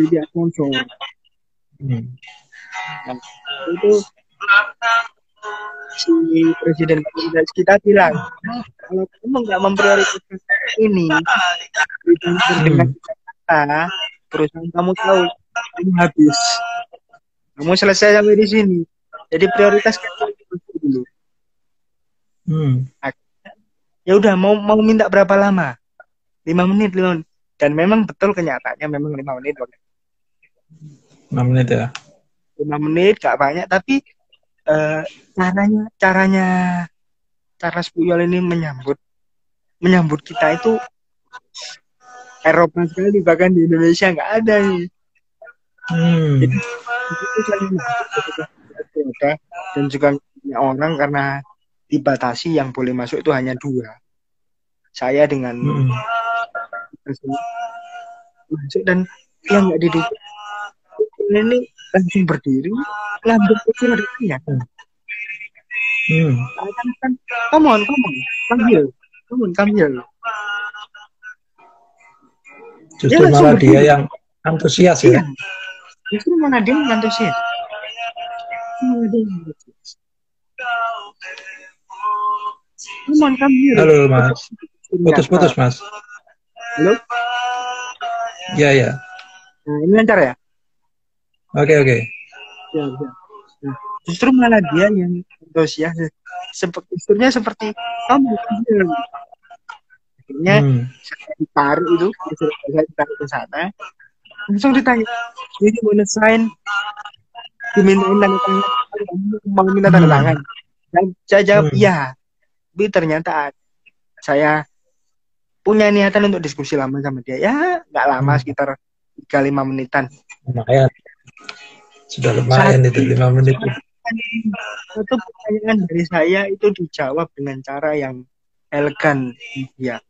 dia sponsor. Nah, itu si presiden kita bilang, kalau kamu nggak memprioritaskan ini dengan kita, perusahaan kamu tahu ini habis, kamu selesai sampai di sini. Jadi prioritas dulu. Ya udah, mau minta berapa lama? 5 menit. Dan memang betul kenyataannya memang 5 menit. 5 menit ya. 5 menit gak banyak, tapi cara Spuyol ini menyambut kita itu Eropa sekali, bahkan di Indonesia nggak ada nih. Jadi itu saya dan juga orang karena dibatasi yang boleh masuk itu hanya 2. Saya dengan masuk dan yang nggak didukung ini langsung berdiri, lambung kecil ada kan? Come on, come here. Justru malah dia yang antusias ya. Justru malah dia yang antusias. Come on, come here. Halo Mas. Putus Mas. Halo? Ya. Nah, ini lancar ya? Oke. Ya. Nah, justru malah dia yang antusias. Gesturnya seperti kamu. Akhirnya saya ditaruh itu, saya ditaruh ke sana. Langsung ditanya, jadi mau sign, dimintain tanda tangan, mau minta tanda tangan. Dan saya jawab iya. Tapi ternyata saya punya niatan untuk diskusi lama sama dia. Ya, nggak lama, sekitar 3-5 menitan. Lumayan. Sudah lumayan itu 5 menit. Satu pertanyaan dari saya itu dijawab dengan cara yang elegan dia.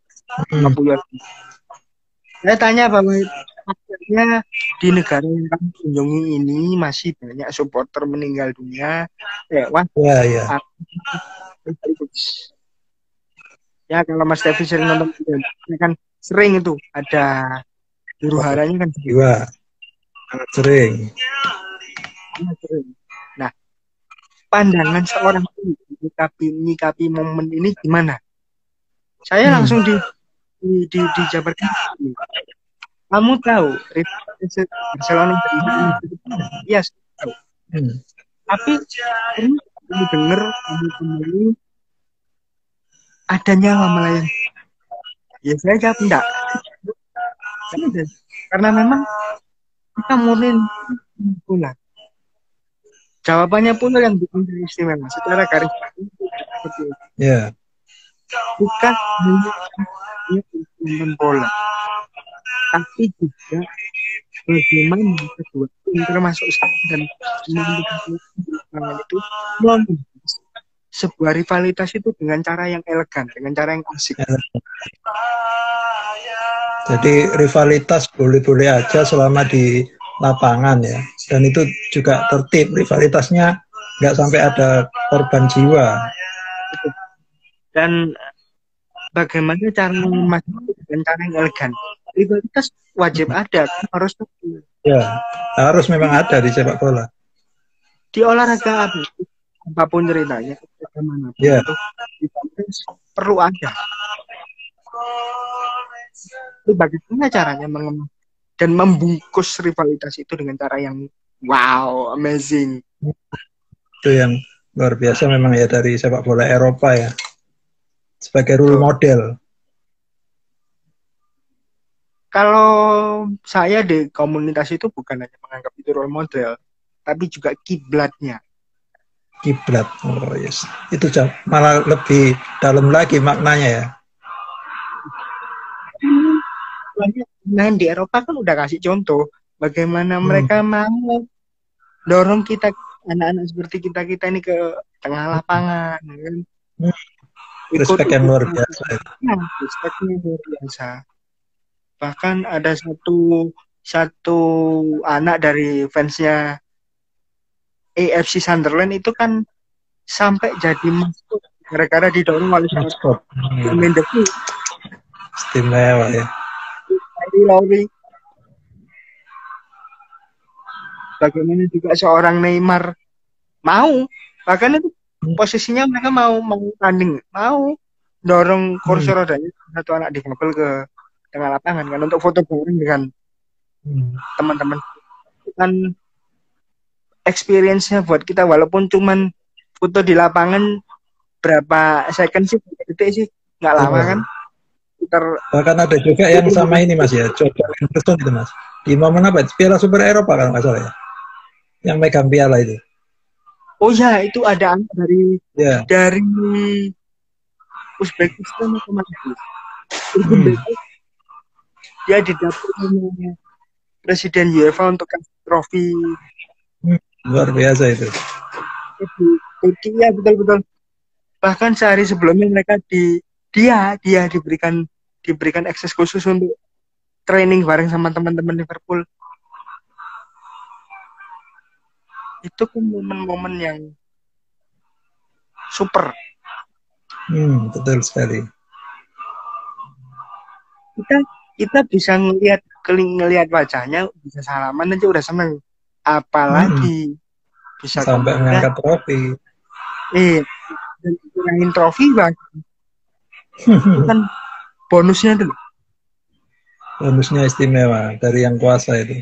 Saya tanya bahwa akhirnya di negara yang kami kunjungi ini masih banyak supporter meninggal dunia lewat ya kalau Mas Tevi sering nonton kan sering itu ada huru haranya kan sering. Nah, pandangan seorang menyikapi momen ini gimana? Saya langsung dijabarkan. Kamu tahu Barcelona iya tahu. Tapi kamu dengar kamu kembali ada nyawa melayang. Ya saya jawab enggak. Karena memang kita murni bola. Jawabannya pun yang bikin istimewa secara garis seperti itu. Ya. Bukan hanya bola, tapi juga bagaimana kedua tim termasuk dan itu sebuah rivalitas itu dengan cara yang elegan, dengan cara yang asik. Jadi rivalitas boleh-boleh aja selama di lapangan ya, dan itu juga tertib, rivalitasnya nggak sampai ada korban jiwa. Dan bagaimana cara memastikan dengan cara yang elegan. Rivalitas wajib ada, harus ya, harus memang ada di sepak bola. Di olahraga apapun ceritanya, kemanapun Yeah. itu perlu ada. Itu bagaimana caranya mengemas dan membungkus rivalitas itu dengan cara yang wow, amazing. Itu yang luar biasa memang ya dari sepak bola Eropa ya. Sebagai role model. Kalau saya di komunitas itu bukan hanya menganggap itu role model, tapi juga kiblatnya. Kiblat, oh yes. Itu malah lebih dalam lagi maknanya ya. Nah di Eropa kan udah kasih contoh bagaimana mereka mau dorong kita anak-anak seperti kita ini ke tengah lapangan, kan? Respect yang luar biasa. Nah, respectnya luar biasa. Bahkan ada satu anak dari fansnya AFC Sunderland itu kan sampai jadi maskot gara-gara didorong oleh maskot. Istimewa ya. Lowry. Bagaimana juga seorang Neymar mau, bahkan itu posisinya mereka mau tanding, mau dorong kursi rodanya satu anak difabel ke tengah lapangan kan untuk foto bareng dengan teman-teman. Kan experience-nya buat kita walaupun cuman foto di lapangan berapa second sih, detik sih, nggak lama kan. Bahkan ada juga yang sama ini Mas ya, Jordan Henderson itu Mas. Di momen apa? Piala Super Eropa kalau nggak salah ya. Yang megang piala itu. Oh ya, itu ada anak dari Uzbekistan atau mana? Dia didapur sama Presiden UEFA untuk kasih trofi. Luar biasa itu. Iya betul. Bahkan sehari sebelumnya mereka dia diberikan akses khusus untuk training bareng sama teman-teman Liverpool. Itu kan momen-momen yang super. Betul sekali. Kita bisa ngelihat wajahnya, bisa salaman aja udah seneng. Apalagi bisa sampai mengangkat trofi. Dan ngurangin trofi bang. Itu kan bonusnya tuh. Bonusnya istimewa dari yang kuasa itu.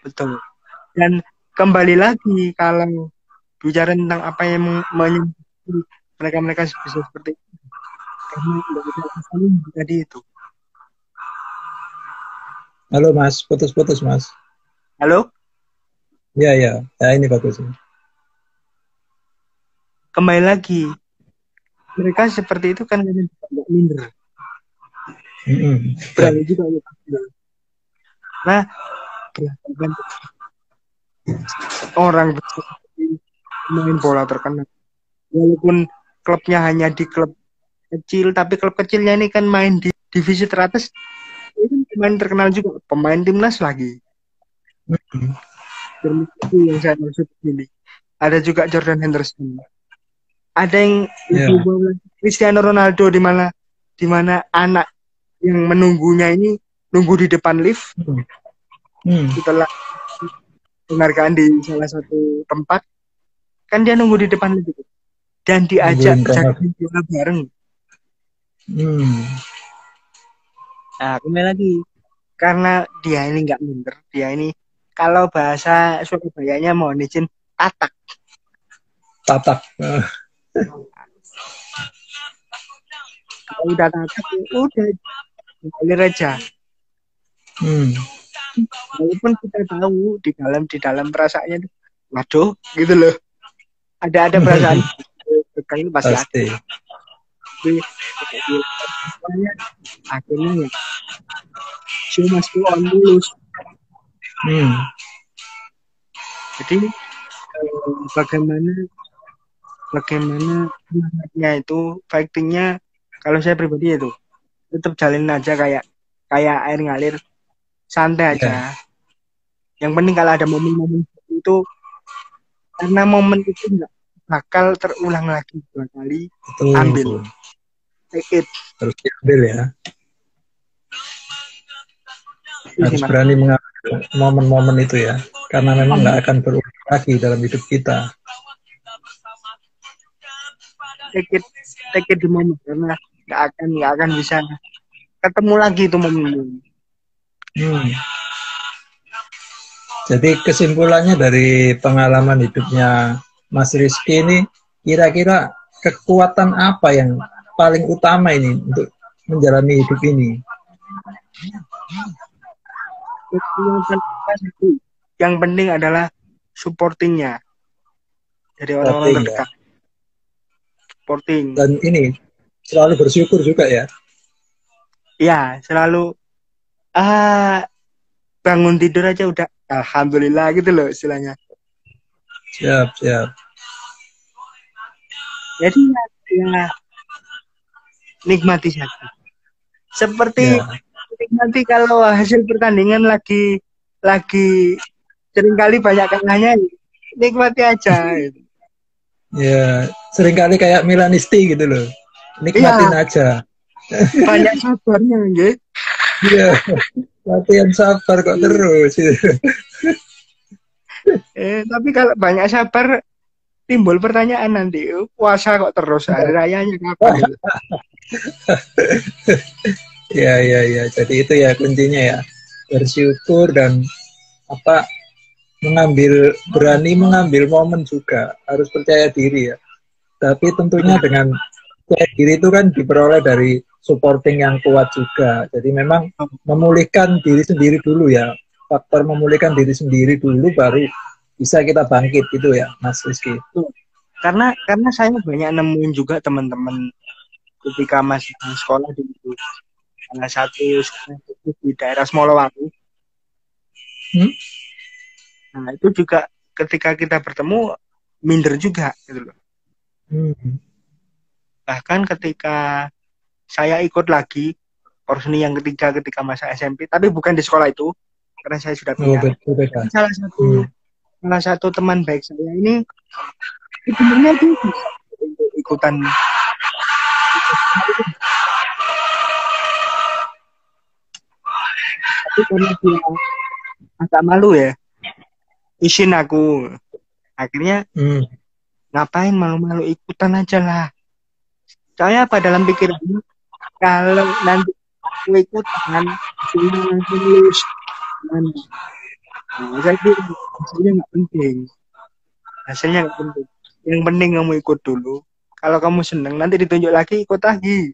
Betul. Dan kembali lagi kalau bicara tentang apa yang mereka bisa seperti itu. Karena tadi itu. Halo Mas, putus-putus Mas. Halo? Ya, ini bagus. Kembali lagi, mereka seperti itu kan nggak minder. Berani juga. Nah, orang main bola terkenal. Walaupun klubnya hanya di klub kecil, tapi klub kecilnya ini kan main di divisi teratas. Itu pemain terkenal juga, pemain timnas lagi. Itu yang saya maksud ini. Ada juga Jordan Henderson. Ada yang Cristiano Ronaldo di mana anak yang menunggunya ini nunggu di depan lift. Setelah penghargaan di salah satu tempat, kan dia nunggu di depan lift dan diajak jadi bola bareng. Nah, kembali lagi karena dia ini nggak minder, dia ini kalau bahasa Surabayanya mohon izin tatak. Kalau udah tatak, udah ngalir aja. Walaupun kita tahu di dalam perasaannya, waduh, gitu loh. Ada perasaan itu pasti ada. Akhirnya show must go on lulus. Jadi bagaimana semangatnya itu, fightingnya kalau saya pribadi itu tetap jalin aja kayak air ngalir, santai aja. Yang penting kalau ada momen-momen itu, karena momen itu nggak bakal terulang lagi 2 kali. Betul. Ambil. Take it. Harus diambil ya. Harus berani mengambil momen-momen itu ya. Karena memang nggak akan berulang lagi dalam hidup kita. take it di momen, karena nggak akan bisa ketemu lagi itu momen. Jadi kesimpulannya dari pengalaman hidupnya Mas Rizky ini, kira-kira kekuatan apa yang paling utama ini untuk menjalani hidup ini? Yang penting adalah supportingnya dari orang-orang terdekat. Supporting. Dan ini selalu bersyukur juga ya? Iya, selalu bangun tidur aja udah alhamdulillah gitu loh istilahnya. Siap. Jadi ya nikmati saja. Seperti nikmati kalau hasil pertandingan lagi seringkali banyak kalahnya, nikmati aja. Ya, seringkali kayak Milanisti gitu loh. Nikmatin aja. Banyak sabarnya, nggih. Iya. Latihan sabar kok terus. Tapi kalau banyak sabar timbul pertanyaan nanti, puasa kok terus, hari rayanya kapan? Ya. Jadi itu ya kuncinya ya. Bersyukur dan berani mengambil momen juga. Harus percaya diri ya. Tapi tentunya dengan percaya diri itu kan diperoleh dari supporting yang kuat juga. Jadi memang memulihkan diri sendiri dulu ya. Faktor memulihkan diri sendiri dulu baru bisa kita bangkit gitu ya, Mas Rizky. Karena saya banyak nemuin juga teman-teman ketika masih sekolah di salah satu di daerah Smolowangi. Nah, itu juga ketika kita bertemu minder juga gitu loh. Bahkan ketika saya ikut lagi porseni yang ketiga ketika masa SMP, tapi bukan di sekolah itu karena saya sudah pindah. Salah satu teman baik saya ini sebenarnya itu untuk ikutan tapi karena dia agak malu ya, izin aku. Akhirnya ngapain malu-malu, ikutan aja lah. Saya apa dalam pikirannya, kalau nanti aku ikutan lulus, saya kira hasilnya nggak penting. Yang penting kamu ikut dulu. Kalau kamu seneng nanti ditunjuk lagi, ikut lagi.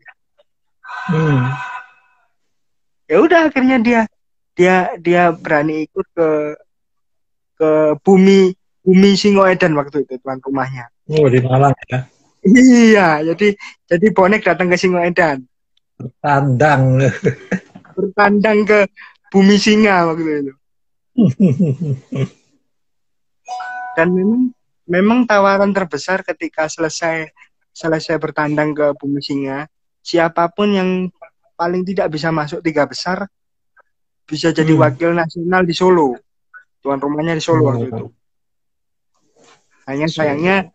Ya udah, akhirnya dia berani ikut ke bumi Singoedan waktu itu, tuan rumahnya. Di Malang ya. Iya, jadi bonek datang ke Singoedan. Bertandang ke bumi singa waktu itu. Dan memang tawaran terbesar ketika selesai bertandang ke bumi singa, siapapun yang paling tidak bisa masuk 3 besar bisa jadi wakil nasional di Solo. Tuan rumahnya di Solo waktu itu. Hanya sayangnya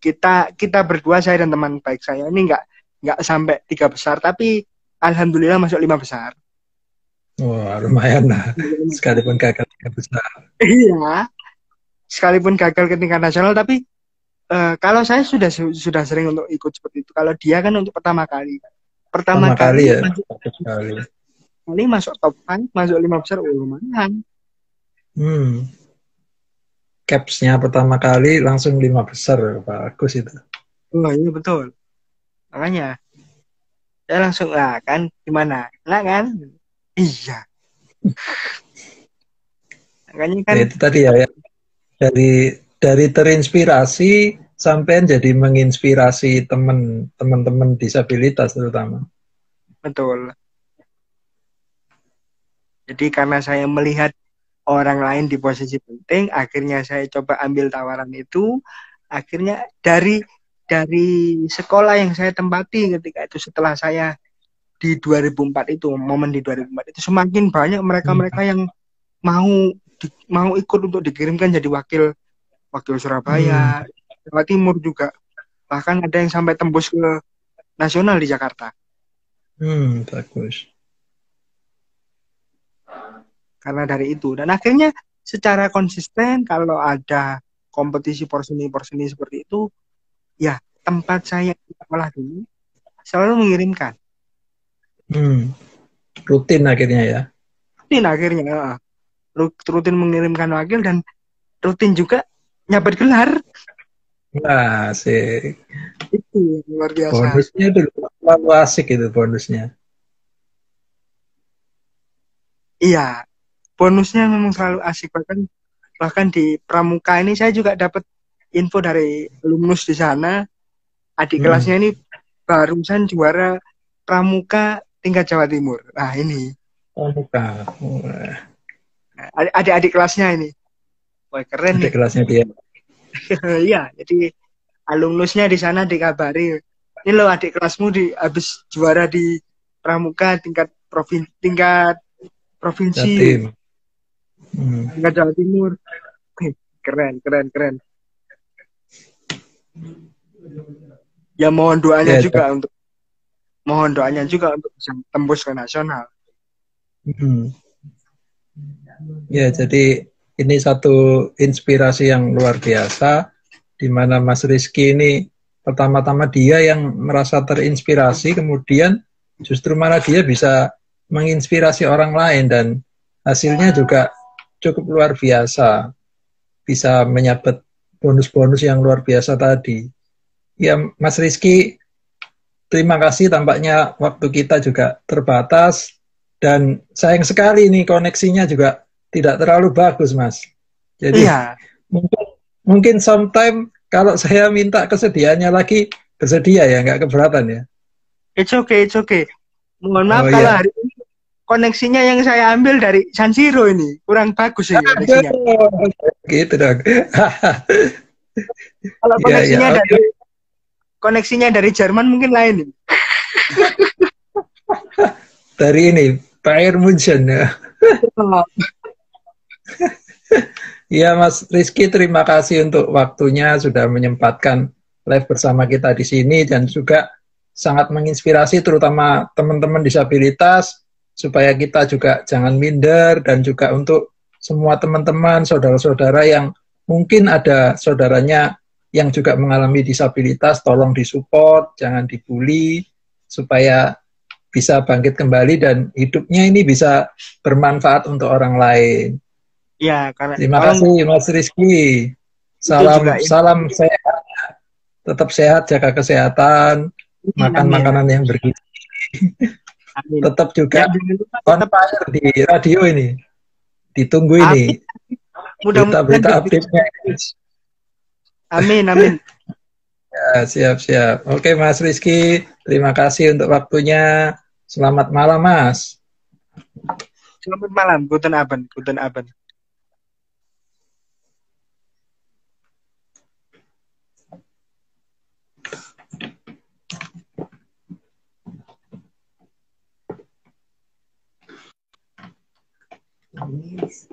kita berdua, saya dan teman baik saya ini nggak sampai 3 besar, tapi alhamdulillah masuk 5 besar. Wah, lumayan lah. Sekalipun gagal 3 besar. Iya. Sekalipun gagal ke tingkat nasional, tapi kalau saya sudah sering untuk ikut seperti itu. Kalau dia kan untuk pertama kali. Pertama kali ya. Ini masuk top 5, masuk 5 besar, lumayan. Capsnya pertama kali langsung 5 besar, bagus itu. Oh iya betul. Makanya saya langsung kan gimana? Enggak kan? Iya. Makanya kan. Ya, itu tadi ya. Dari terinspirasi sampai jadi menginspirasi teman-teman disabilitas terutama. Betul. Jadi karena saya melihat orang lain di posisi penting, akhirnya saya coba ambil tawaran itu. Akhirnya dari sekolah yang saya tempati ketika itu, setelah saya di 2004 itu, momen di 2004 itu, semakin banyak mereka-mereka yang mau ikut untuk dikirimkan jadi wakil Surabaya, Jawa Timur juga. Bahkan ada yang sampai tembus ke nasional di Jakarta. Bagus. Karena dari itu. Dan akhirnya secara konsisten kalau ada kompetisi porseni seperti itu, ya tempat saya sekolah dulu selalu mengirimkan. Rutin akhirnya ya. Rutin akhirnya rutin mengirimkan wakil dan rutin juga nyabet gelar. Nah, sih. Itu luar biasa. Bonusnya dulu selalu asik itu bonusnya. Iya, bonusnya memang selalu asik. Bahkan di Pramuka ini saya juga dapat info dari alumnus di sana. Adik kelasnya ini barusan juara Pramuka tingkat Jawa Timur. Nah ini. Pramuka. Adik-adik kelasnya ini. Wah keren nih. Adik kelasnya dia. Iya, jadi alumnusnya di sana dikabari. Ini loh adik kelasmu habis juara di Pramuka tingkat provinsi. Jatim. Tingkat Jawa Timur. Keren. Ya mohon doanya juga untuk bisa tembus ke nasional. Ya, jadi ini satu inspirasi yang luar biasa di mana Mas Rizky ini pertama-tama dia yang merasa terinspirasi, kemudian justru malah dia bisa menginspirasi orang lain dan hasilnya juga cukup luar biasa. Bisa menyabet bonus-bonus yang luar biasa tadi. Ya, Mas Rizky, terima kasih. Tampaknya waktu kita juga terbatas dan sayang sekali nih koneksinya juga tidak terlalu bagus, Mas. Jadi iya. mungkin sometime kalau saya minta kesediaannya lagi bersedia ya, nggak keberatan ya. It's okay. Mohon maaf kalau hari ini koneksinya yang saya ambil dari San Siro ini kurang bagus ya koneksinya. Gitu dong. Kalau koneksinya dari Jerman mungkin lain. Dari ini Bayern Munchen ya. Ya Mas Rizky, terima kasih untuk waktunya sudah menyempatkan live bersama kita di sini dan juga sangat menginspirasi terutama teman-teman disabilitas supaya kita juga jangan minder dan juga untuk semua teman-teman, saudara-saudara yang mungkin ada saudaranya yang juga mengalami disabilitas, tolong disupport, jangan dibully supaya bisa bangkit kembali dan hidupnya ini bisa bermanfaat untuk orang lain. Ya, karena terima kasih Mas Rizky. Salam sehat. Tetap sehat, jaga kesehatan, makan makanan yang bergizi. Tetap juga on fire di radio ini. Ditunggu ini. Berita-berita update-nya. Amin. Ya, siap. Oke Mas Rizky, terima kasih untuk waktunya. Selamat malam Mas. Selamat malam, guten Abend. Yes.